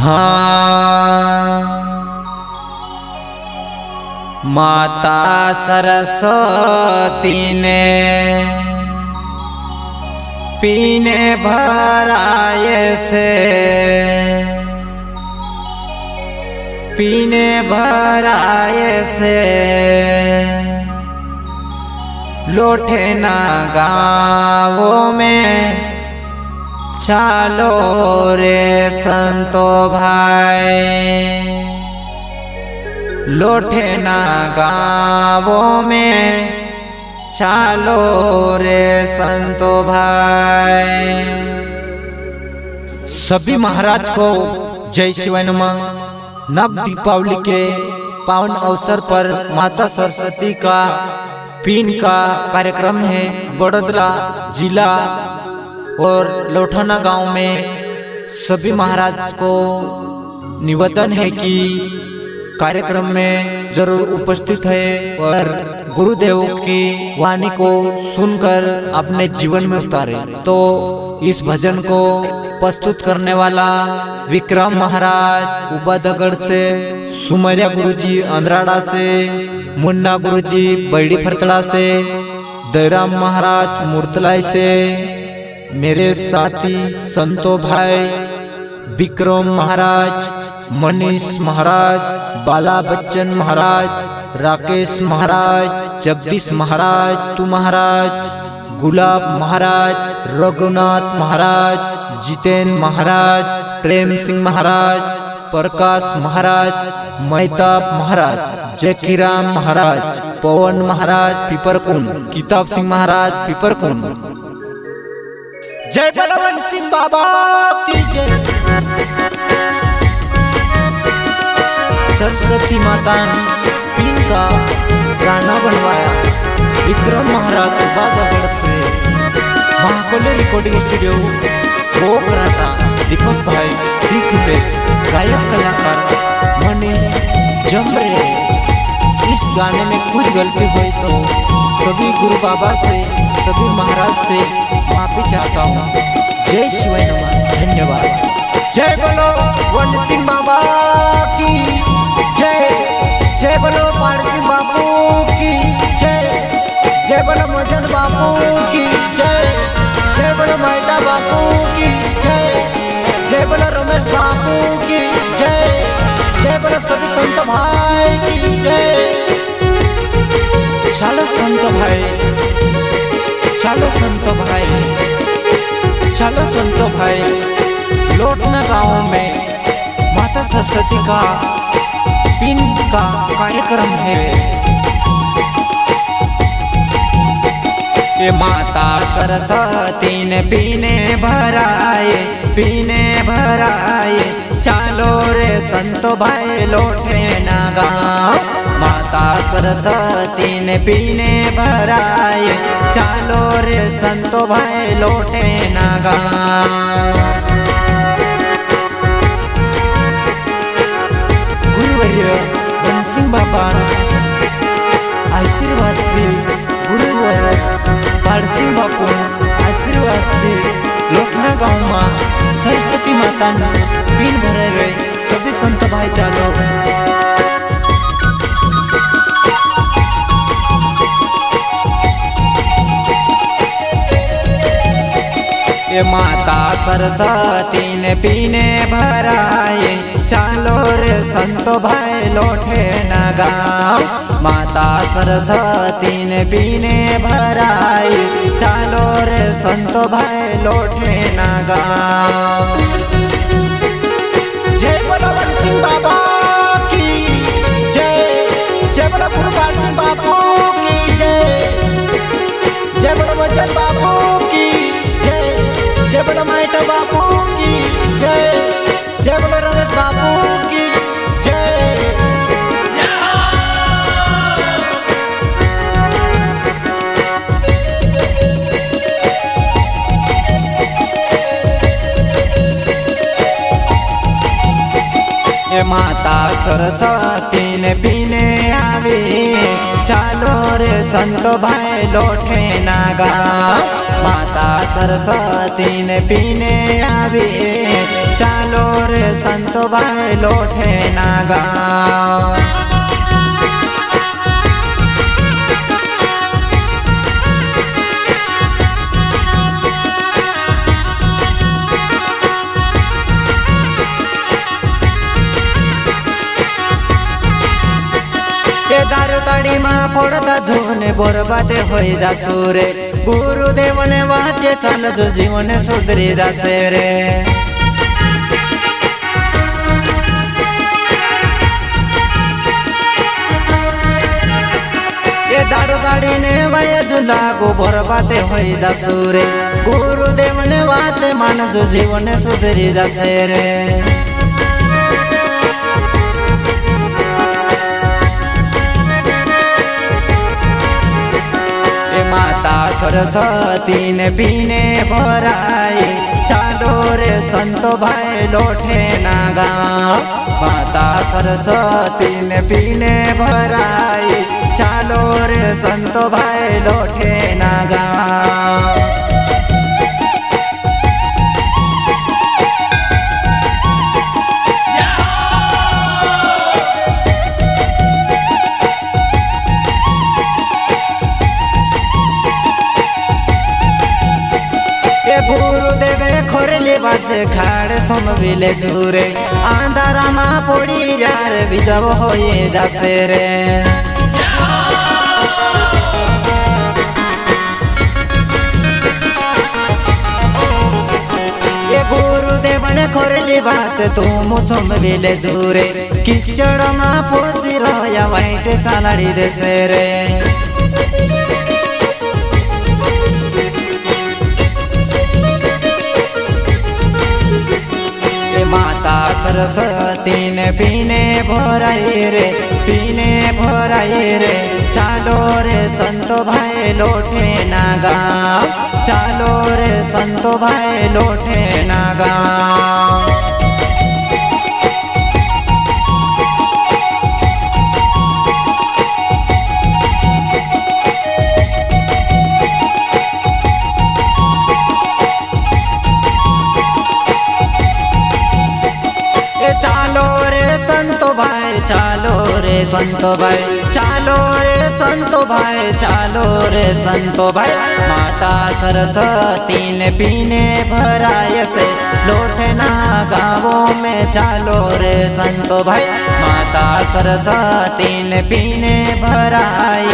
हाँ माता सरस्वती ने पीने भराए से लौटे ना गाँवों में चालो रे संतो भाई, लौटे ना गाँवों में चालो रे संतो भाई। सभी महाराज को जय शिवाय नमः। नव दीपावली के पावन अवसर पर माता सरस्वती का पीन का कार्यक्रम है। बड़ोदरा जिला और लौठाना गांव में सभी महाराज को निवेदन है कि कार्यक्रम में जरूर उपस्थित है और गुरुदेव की वाणी को सुनकर अपने जीवन में उतारे। तो इस भजन को प्रस्तुत करने वाला विक्रम महाराज उबादगढ़ से, सुमरिया गुरुजी अंद्राड़ा से, मुन्ना गुरुजी बैडी फरतड़ा से, दयराम महाराज मुर्तलाई से, मेरे साथी संतो भाई विक्रम महाराज, मनीष महाराज, बाला बच्चन महाराज, राकेश महाराज, जगदीश महाराज, तू महाराज, गुलाब महाराज, रघुनाथ महाराज, जितेन महाराज, प्रेम सिंह महाराज, प्रकाश महाराज, मेहताब महाराज, जयखीराम महाराज, पवन महाराज पिपरकुंड, किताब सिंह महाराज पिपरकुंड। जय बलवंत सिंह बाबा की जय। सरस्वती माता ने पीन का गाना बनवाया। विक्रम महाराज उबादगढ़ से, महाकोले रिकॉर्डिंग स्टूडियो बोकराटा, दीपक भाई दिखबे, गायक कलाकार मनीष जमरे। इस गाने में कुछ गलती हुई तो सभी गुरु बाबा से, सभी महाराज से माफी चाहता हूँ। जय शिवाय नमः, धन्यवाद। जय बोलो वन सिंह बाबा की जय, जय बोलो पाल सिंह बापू की जय, जय बोलो मजन बापू की जय, जय बोलो मेहता बापू की जय, जय बोलो रमेश बापू की जय, जय बोलो सभी संत भाई की जय। चलो संत भाई, चलो संत भाई, चलो संत भाई। लौटना गाँव में माता सरस्वती का पीन का कार्यक्रम है। ये माता सरस्वती ने पीने भराए, चालो रे संतो भाई लौटे ना गाँव। माता सरस्वती ने पीने भराए, चालो रे संतो भाई लौटे ना गाँव। वन सिंह बाबा आशीर्वाद से, गुरुवर पाल सिंह बापू आशीर्वाद से लोकना गाँव में सरस्वती माता ने पीन भरे रहे। सभी संत भाई चालो। ये माता सरस्वती ने पीने भराए, चालो रे संतो भाई लौटे ना गाँव। माता सरस्वती ने पीने भराए, चालो रे संतो भाई लौटे ना गाँव। जय बोलो वन सिंह बाबा की जय, जय बोलो गुरु पाल सिंह बापू की जय, जय बोलो वचन बापू की जय, जय बोलो मेहता बापू की जय, जय बोलो रमेश बापू की जय। ये माता सरस्वती ने पीने आवे, चालो रे संतो भाई लोठे नागा माता सरस्वती ने पीने आवे चालो रे संतो भाई लोठे नागा दारू ताड़ी माँ फोड़ता झोने बरबादे हो जासू रे गुरुदेव ने वाटे चल जो जीवन सुधरी जासे रे ये दारू ताड़ी ने वाया जो लागू बरबादे हो जासू रे गुरुदेव ने वाते मान जो जीवन सुधरी जासे रे माता सरस्वती ने पीने भराई चालो रे संतो भाई लोठे नागा माता सरस्वती ने पीने भराई चालो रे संतो भाई लोठे नागा गुरुदेवे खोरले बात खाड़ सोमविले झूरे अंधारा मा पोड़ी यार विजव होए जासे रे ये गुरुदेव ने खोरले बात तुम सोमविले झूरे किचड़ मा पोसी रोया वाइट चालाड़ी देसे रे माता सरस्वती ने पीने भराई रे चालो रे संतो भाई लोठे नागा चालो रे संतो भाई लोठे नागा चालो रे संतो भाई चालो रे संतो भाई चालो रे संतो भाई चालो रे संतो भाई माता सरस्वती ने पीने भराय से लोटना गाँवों में चालो रे संतो भाई माता सरस्वती ने पीने भराय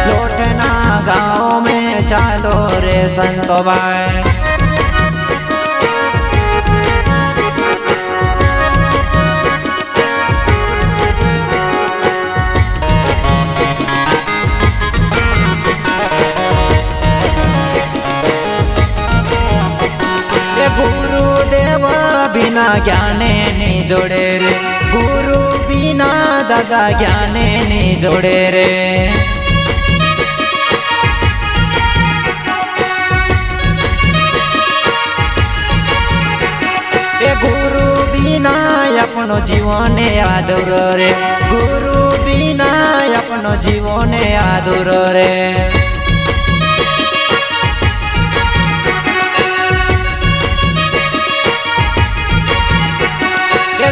लोटना गाँवों में चालो रे संतो भाई गुरुदेव बिना ज्ञाने नहीं जोड़े रे गुरु बिना दादा ज्ञाने नहीं जोड़े रे गुरु बिना अपनो जीवन आदुर रे गुरु बिना अपनो जीवन आदुर रे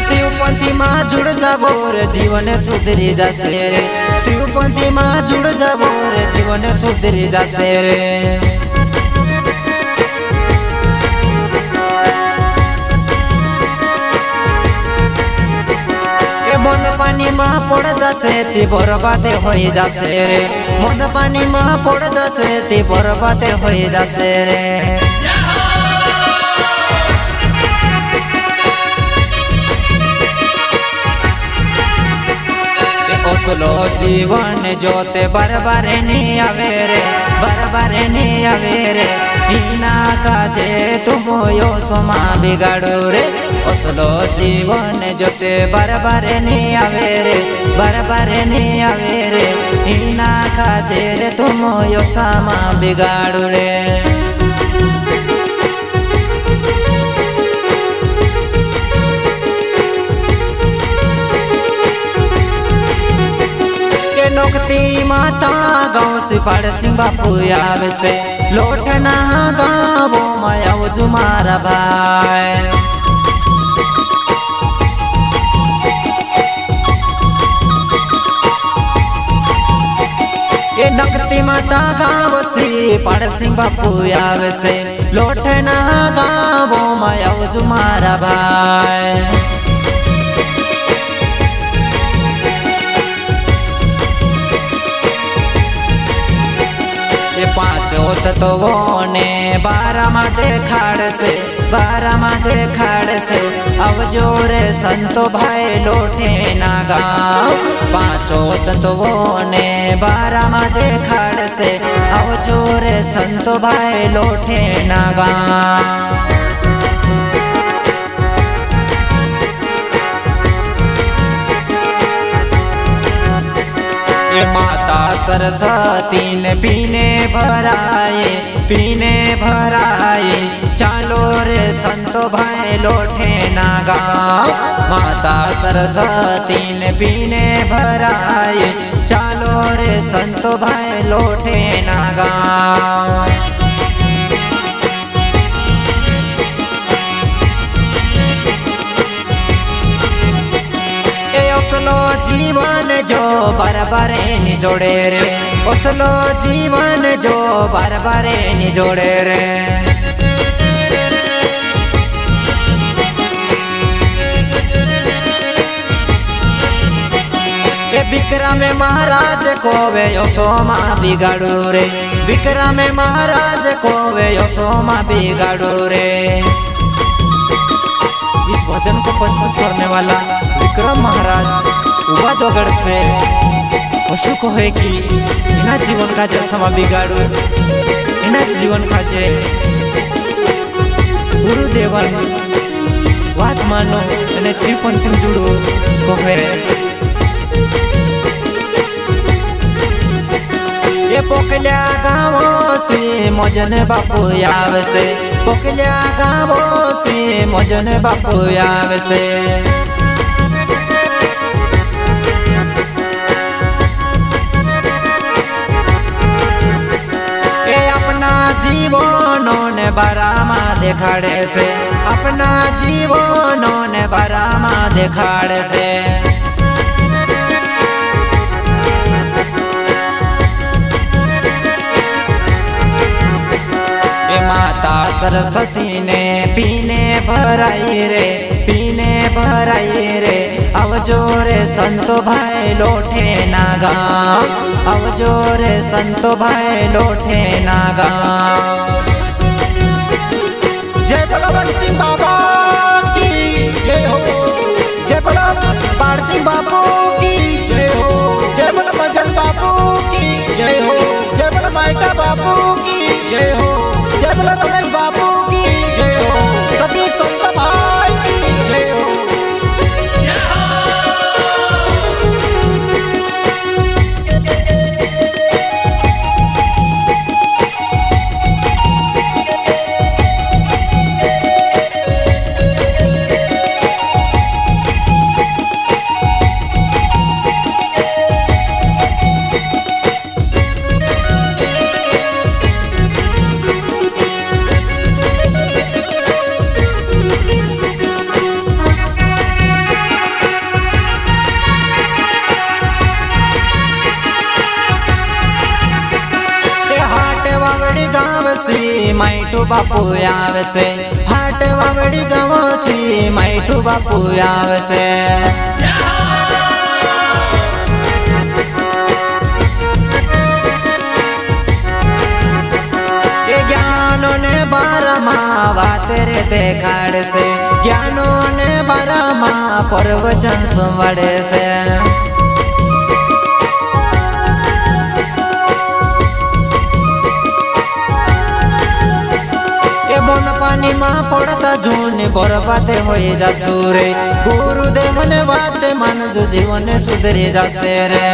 शिवपंथी माँ जुड़ जाबो रे जीवन सुधरी जासे रे शिवपंथी माँ जुड़ जाबो रे जीवन सुधरी जासे रे मन पानी माँ पड़ जासे ती बर्बाद हो जासे रे मन पानी माँ पड़ जासे ती बर्बाद हो जासे रे असलो जीवन जोते बरबार नहीं आवे रे बरबार नहीं आवे रे बिना काजे तुम यो सोमा बिगाड़ो रे असलो जीवन जोते बरबार नहीं आवे रे बरबार नहीं आवे रे बिना काजे रे तुम यो सामा बिगाड़ो रे नौकती माता गाँव પાડસિંહ બાપુ આવે છે લોઠના ગામોમાં આવજો મારા ભાઈ એ નગતી માતા ગાવસી પાડસિંહ બાપુ આવે છે લોઠના ગામોમાં આવજો મારા ભાઈ પાંચો તત્વોને બારામાં દેખાડશે આવજો રે સંતો ભાઈ લોઠે ના ગામ પાંચો તત્વોને બારામાં દેખાડશે આવજો રે સંતો ભાઈ લોઠે ના ગામ माता सरस्वती ने पीने भराए चालो रे संतो भाई लोठे ना गाँव माता सरस्वती ने पीने भराए चालो रे संतो भाई लोठे ना गाँव ओसलो जीवन जो बार निजोड़े रे ओसलो जीवन जो बार निजोड़े रे विक्रम महाराज को वे योसोमा बिगाड़ू रे विक्रम महाराज को वे योसोमा बिगाड़ू रे इस भजन को प्रस्तुत करने वाला विक्रम महाराज उबा दोगड़ से पशु को है कि इना जीवन का जैसा बिगाड़ू इना जीवन का जे गुरुदेवन बात मानो ने श्रीपंथ जुड़ो को है ये पोकल्या गाँवो से मजन बापू आवे से पोकल्या गाँवो से मजन बापू आवे से जीवनों ने बारामा देखाड़े से अपना जीवनों ने बारामा देखाड़े से माता सरस्वती ने पीने भराई रे आवजो रे संतो भाई लोठे ना गाँव आवजो रे संतो भाई लोठे ना गाँव जय बोलो पाड़सिंह बाबा की जय हो जय बोलो पाड़सिंह बापू की जय हो जय बोलो मजन बापू की जय हो जय बोलो माइटा बापू की जय हो जय बोलो रमेश बापू की जय हो सभी संत भाई की जय हो माइटू बापू आवे से हाट वावड़ी गाँव सी माइटू बापू आवे से ज्ञानों ने बारमा बात रे देखाड़ से ज्ञानों ने बारमा प्रवचन सुनवाड़े से पानी माँ पड़ता जून बर्बाद हो जासु रे गुरुदेव ने बात मान जो जीवन सुधरी जासे रे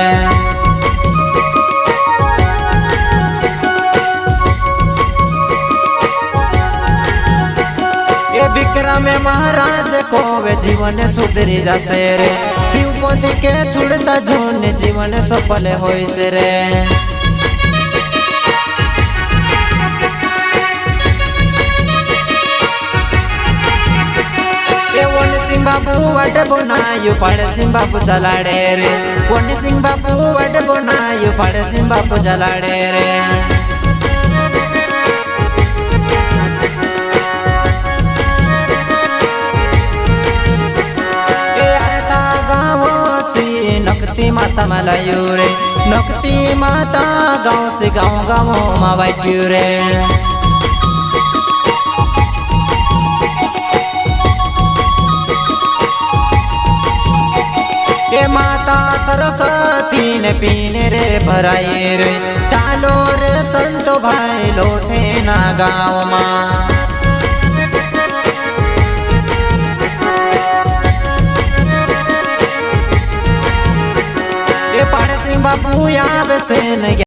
ये विक्रम महाराज को वे जीवन सुधरी जासे रे शिवपति के छुड़ता जून जीवन सफल होइसे रे बापू वाट बोनायु पड़सिंग बापू चलाड़े रे पुण्य सिंह बापू वाट बोनायु पड़सिंग बापू चलाड़े रे नकती माता मलायु रे नकती माता गाँव से गाँव मा बैठ्यू रे ये माता सरस्वती ने पीने रे भराई रे चालो रे संतो भाई लोटे ना गाँव माँ पड़सिंग बापू याब से